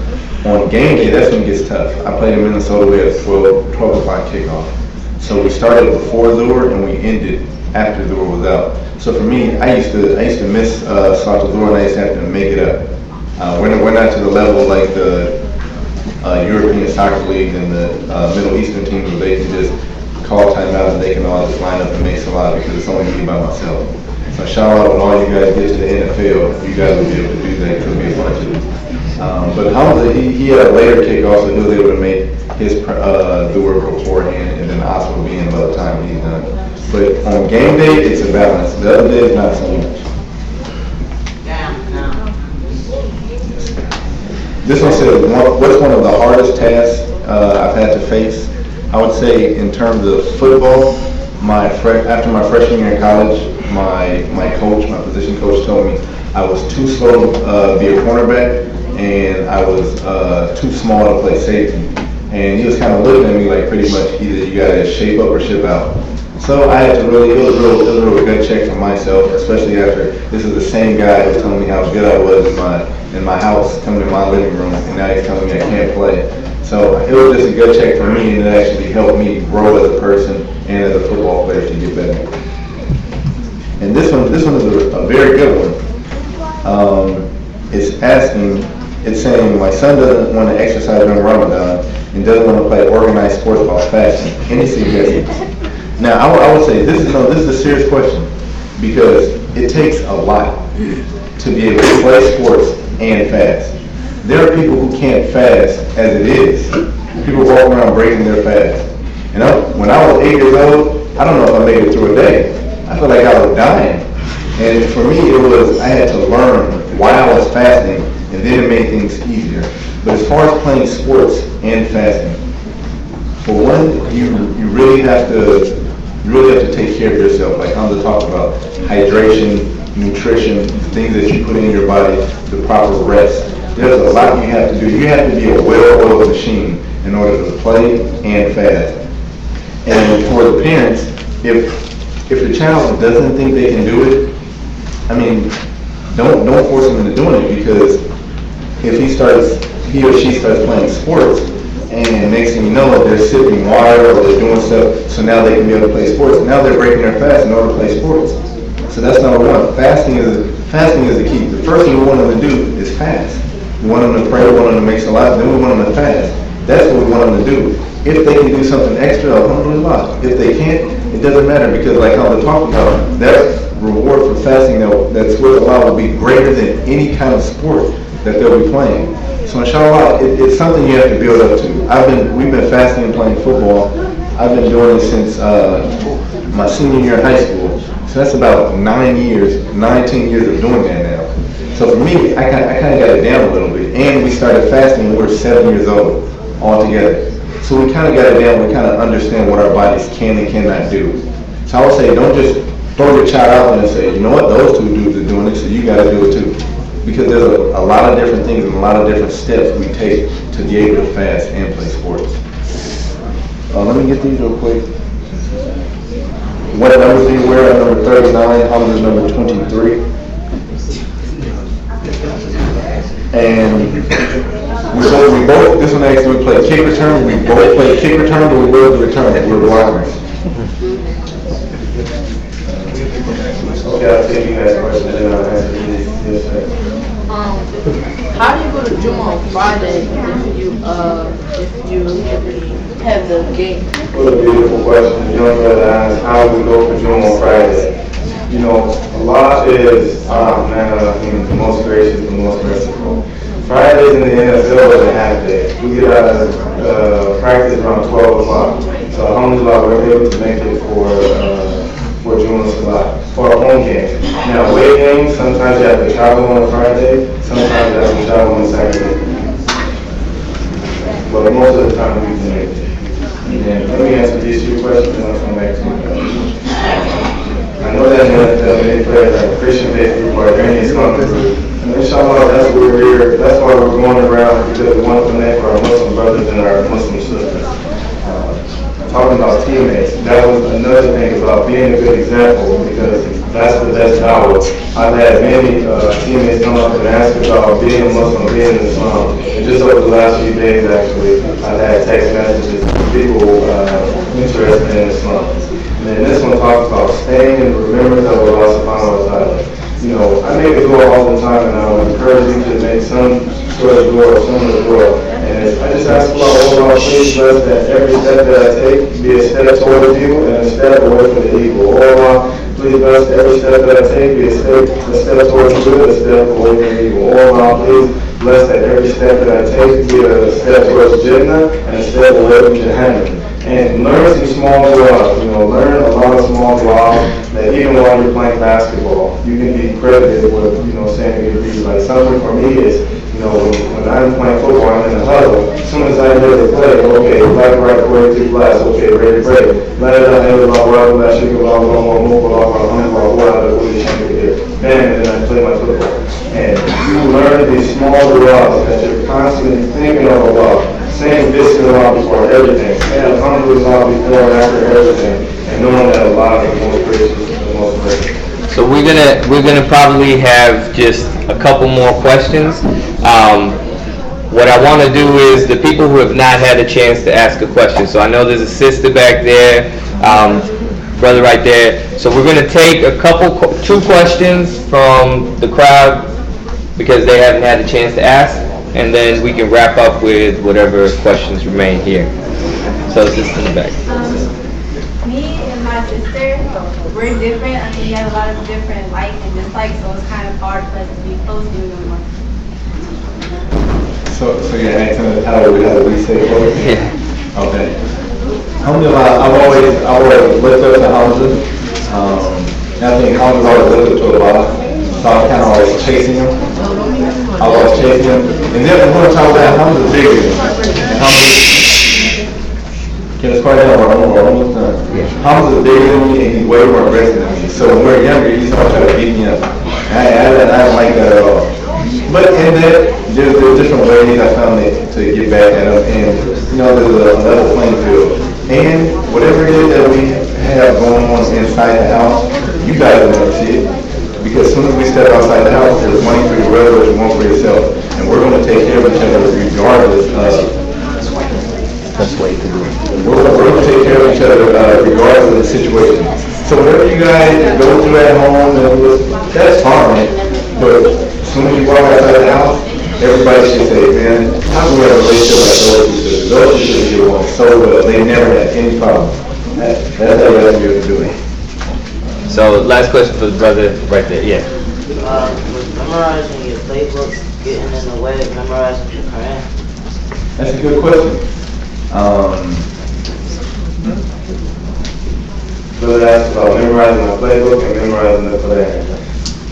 G: On game day, that's when it gets tough. I played in Minnesota, we had 12 o'clock kickoff. So we started before Dhuhr and we ended after Dhuhr was out. So for me, I used to miss Salat al-Dhuhr and I used to have to make it up. We're not to the level like the European soccer leagues and the Middle Eastern teams where they can just call timeout and they can all just line up and make salat because it's only me by myself. So shout out when all you guys get to the NFL, you guys will be able to do that. It could be a fun too. But Hamza, he had a later kickoff, so he was able to make his Dhuhr beforehand, and then Oscar will be in by the time he's done. But on game day, it's a balance. The other day, it's not so much. This one says, what's one of the hardest tasks I've had to face? I would say in terms of football, after my freshman year in college, my coach, my position coach told me I was too slow to be a cornerback and I was too small to play safety. And he was kind of looking at me like pretty much either you got to shape up or ship out. So I had to really, it was a real gut check for myself, especially after this is the same guy who was telling me how good I was in my house, coming to my living room, and now he's telling me I can't play. So it was just a gut check for me, and it actually helped me grow as a person and as a football player to get better. And this one is a very good one. It's saying my son doesn't want to exercise during Ramadan and doesn't want to play organized sports while fasting. Any suggestions? Now I would say this is a serious question because it takes a lot to be able to play sports and fast. There are people who can't fast as it is. People walk around breaking their fast. And when I was 8 years old, I don't know if I made it through a day. I felt like I was dying. And for me, I had to learn while I was fasting, and then it made things easier. But as far as playing sports and fasting, for one, you really have to take care of yourself. Like Hamza talked about, hydration, nutrition, things that you put in your body, the proper rest. There's a lot you have to do. You have to be a well-oiled machine in order to play and fast. And for the parents, if the child doesn't think they can do it, I mean, don't force them into doing it, because if he or she starts playing sports, and next thing you know, they're sipping water or they're doing stuff, so now they can be able to play sports. Now they're breaking their fast in order to play sports. So that's number one. Fasting is the key. The first thing we want them to do is fast. We want them to pray, we want them to make salat, then we want them to fast. That's what we want them to do. If they can do something extra, alhamdulillah. If they can't, it doesn't matter, because like how they talked about, that reward for fasting that's with Allah will be greater than any kind of sport that they'll be playing. So inshallah, it's something you have to build up to. We've been fasting and playing football. I've been doing it since my senior year in high school. So that's about 19 years of doing that now. So for me, I kind of got it down a little bit. And we started fasting when we were 7 years old altogether. So we kind of got it down. We kind of understand what our bodies can and cannot do. So I would say, don't just throw your child out there and say, you know what, those two dudes are doing it, so you got to do it too. Because there's a lot of different things and a lot of different steps we take to be able to fast and play sports. Let me get these real quick. What numbers do you wear? Number 39, Hamza's number 23. And we both, this one actually we play kick return. We both play kick return, but we both return. We're blockers. Okay, I'll take you guys' questions and then I'll answer these.
F: How do you go to Juma on Friday if you have the game?
C: What a beautiful question. The young brother asked, how we go for June on Friday. You know, Allah is the most gracious, the most merciful. Fridays in the NFL is a half day. We get out of practice around 12 o'clock. So alhamdulillah, we're able to make it for June for our home game. Now, away games, sometimes you have to travel on a Friday, sometimes you have to travel on Saturday. But most of the time we can make it. And let me answer these few questions and I'll come back to you. I know that many players like Christian faith group or any Islamic group. And inshallah, that's why we're here. That's why we're going around, because we want to connect with our Muslim brothers and our Muslim sisters. Talking about teammates, that was another thing about being a good example, because that's the best dawah. I've had many teammates come up and ask about being a Muslim, being in Islam. And just over the last few days, actually, I've had text messages from people interested in Islam. And this one talks about staying in remembrance of Allah subhanahu wa ta'ala. You know, I make a dua all the time, and I would encourage you to make some sort of dua or some dua. And I just ask Allah, please bless that every step that I take be a step towards you and a step away from the evil. Allah, please bless every step that I take be a step towards you and a step away from the evil. Allah, please bless that every step that I take be a step towards Jannah and a step away from Jahannam. And learn some small du'as, you know, learn a lot of small du'as that even while you're playing basketball, you can be credited with, you know, saying it to be. Like something for me is, you know, when I'm playing football, I'm in the huddle. As soon as I hear the play, okay, left, right, quarter, two, blast, okay, ready, break. Let it out, let it out, let it out, bam, and then I play my football. And you learn these small du'as that you're constantly thinking of Allah. Saying Bismillah before everything, saying Alhamdulillah before and after everything, and knowing that Allah is the most gracious, the most merciful.
A: So we're gonna probably have just a couple more questions. What I want to do is the people who have not had a chance to ask a question. So I know there's a sister back there, brother right there. So we're gonna take two questions from the crowd because they haven't had a chance to ask. And then we can wrap up with whatever questions remain here. So this is in the back.
E: Me and my sister, we're different. I mean, we have a lot of different likes and dislikes, so it's kind of hard for us to be close to them more.
G: So you're asking how do we stay close?
A: Yeah.
G: Okay. Alhamdulillah, I've always looked up to Hamza. I think Hamza's always looked up to Allah. So I was kind of always chasing him. And then one time that Hamza's bigger than me. Can I start down almost done? Hamza's bigger than me and he's way more aggressive than me. So when we were younger, he used to try to beat me up. I don't like that at all. But in that, there's different ways I found it to get back at him. And, you know, there's a level playing field. And whatever it is that we have going on inside the house, you guys will never see it. Because as soon as we step outside the house, there's money for your brother, there's one for yourself. And we're going to take care of each other regardless of... That's the way to do it. We're going to take care of each other regardless of the situation. So whatever you guys go through at home, that's fine. But as soon as you walk outside the house, everybody should say, man, how do we have a relationship like those two sisters? Those two sisters get along so well. They never had any problem. That's how you have to do it.
A: So last question for the brother right there. Yeah.
N: Was memorizing your playbook getting in the way of memorizing your Quran?
G: That's a good question.
C: Brother asked about memorizing my playbook and memorizing the Quran.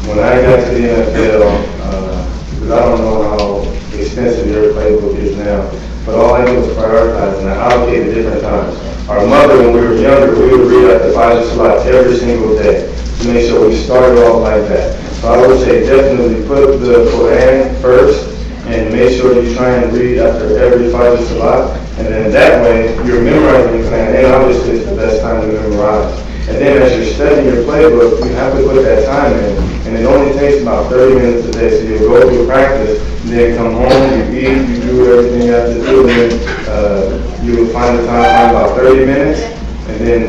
C: When I got to the NFL, because I don't know how extensive your playbook is now, but all I did was prioritize and I allocated different times. Our mother, when we were younger, we would read at the Fajr Salat every single day to make sure we started off like that. So I would say definitely put the Quran first and make sure you try and read after every Fajr Salat. And then that way, you're memorizing the Quran. And obviously, it's the best time to memorize. And then as you're studying your playbook, you have to put that time in. And it only takes about 30 minutes a day. So you'll go through practice, and then come home, you eat, you do everything you have to do, and then you will find the time, about 30 minutes, and then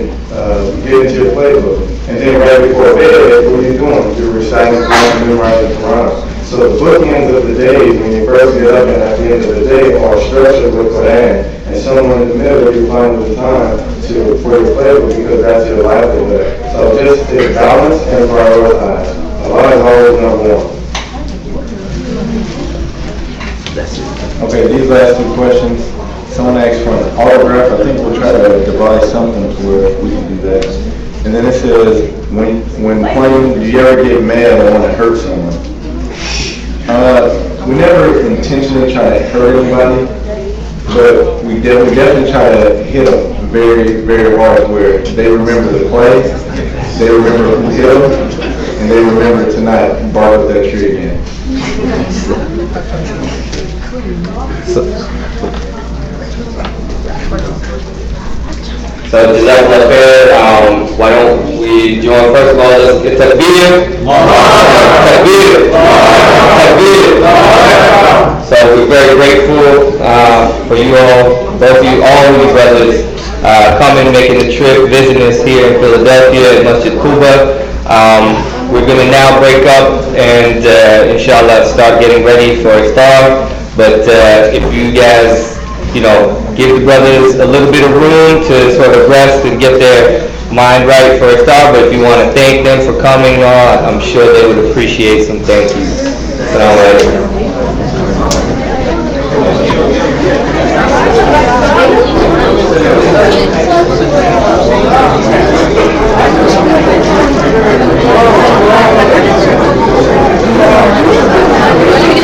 C: get into your playbook. And then right before bed, what are you doing? You're reciting the Quran and memorizing the Quran. So So the bookends of the days, when you first get up and at the end of the day, are structured with Quran, and somewhere in the middle you find the time for your playbook because that's your livelihood. So just take balance and prioritize. Allah is always number one.
G: Okay, these last two questions. Someone asked for an autograph. I think we'll try to devise something to where we can do that. And then it says, when playing, do you ever get mad or want to hurt someone? We never intentionally try to hurt anybody, but we definitely try to hit them very, very hard where they remember the play, they remember who hit them, and they remember to not bark up that tree again.
A: So Jazakallah khair, why don't we join first of all, let's get Takbir. Takbir. Takbir. So we're very grateful for you all, both of you, all of you brothers, coming, making the trip, visiting us here in Philadelphia at Masjid Quba. We're going to now break up and inshallah start getting ready for iftar. But if you guys, give the brothers a little bit of room to sort of rest and get their mind right for iftar. But if you want to thank them for coming on, I'm sure they would appreciate some thank yous. Assalamu alaikum.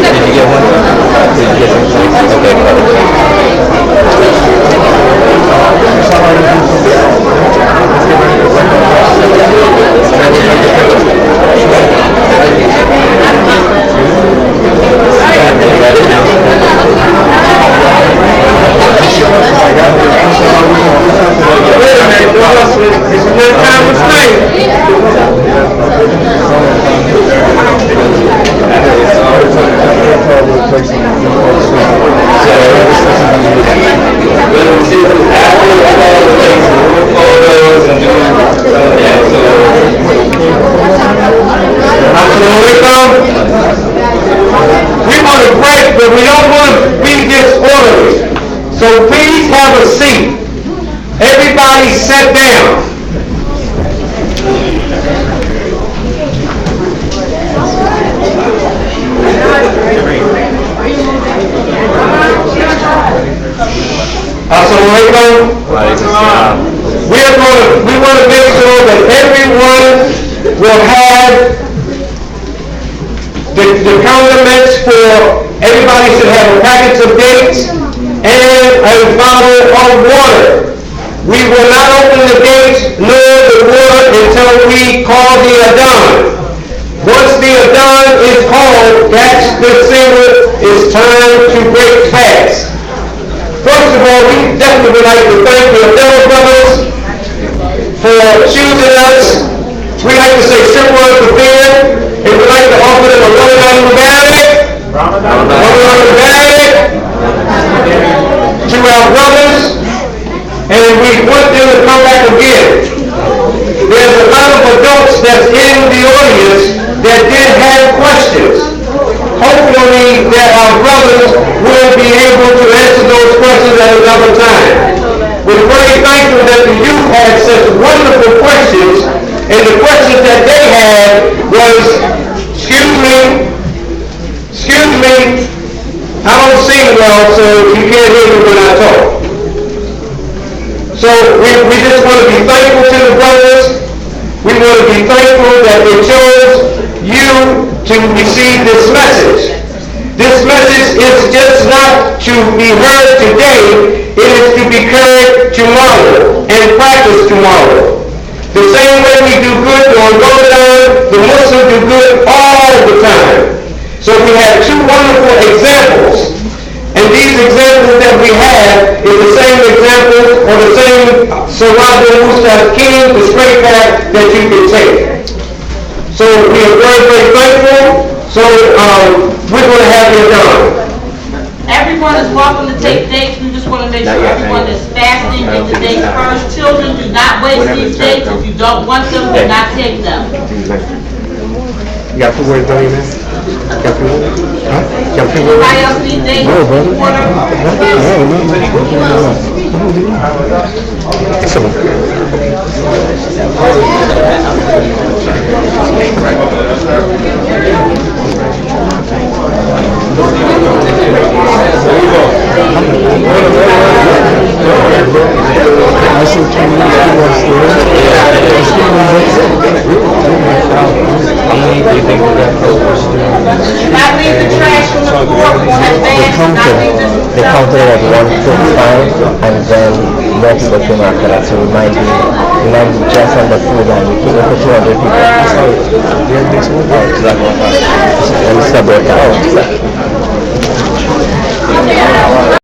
A: Did you get one? Did you get some? Okay, we want to break, but we don't want to be disorderly. So please have a seat. Everybody sit down. We want to make sure that everyone will have the condiments for everybody should have a package of dates and a bottle of water. We will not open the gates nor the water until we call the adhan. Once the adhan is called, that's the signal. It's time to break fast. First of all, we definitely would like to thank the Abdullah brothers for choosing us. We like to say simple as the beer, and we like to offer them a Ramadan Mubarak. Ramadan Mubarak to our brothers, and we want them to come back again. There's a lot of adults that's in the audience that did have questions. Hopefully that our brothers will be able to answer those questions at another time. We're very thankful that the youth had such wonderful questions, and the questions that they had was, excuse me, I don't sing well, so you can't hear me when I talk. So we just want to be thankful to the brothers. We want to be thankful that they chose you to receive this message. This message is just not to be heard today, it is to be heard tomorrow and practiced tomorrow. The same way we do good on Ramadan, the Muslims do good all the time. So we have two wonderful examples. And these examples that we have is the same examples or the same Sawab al-Mustaqim, the straight path that you can take. So we are very, very thankful. So we're going to have it done.
D: Everyone is welcome to take dates. We just want to make sure everyone is fasting, get the dates first. Children, do not waste these dates. If you don't want them, do not take them.
L: You got 2 words, don't you, man?
D: Anybody else need dates? Not leave the trash from the floor, we want that bag, not leave this.
O: They counted it at 145, and then next they came after that, so we might be just on the full line. We keep it for 200 people. Oh, exactly. And it's not break out.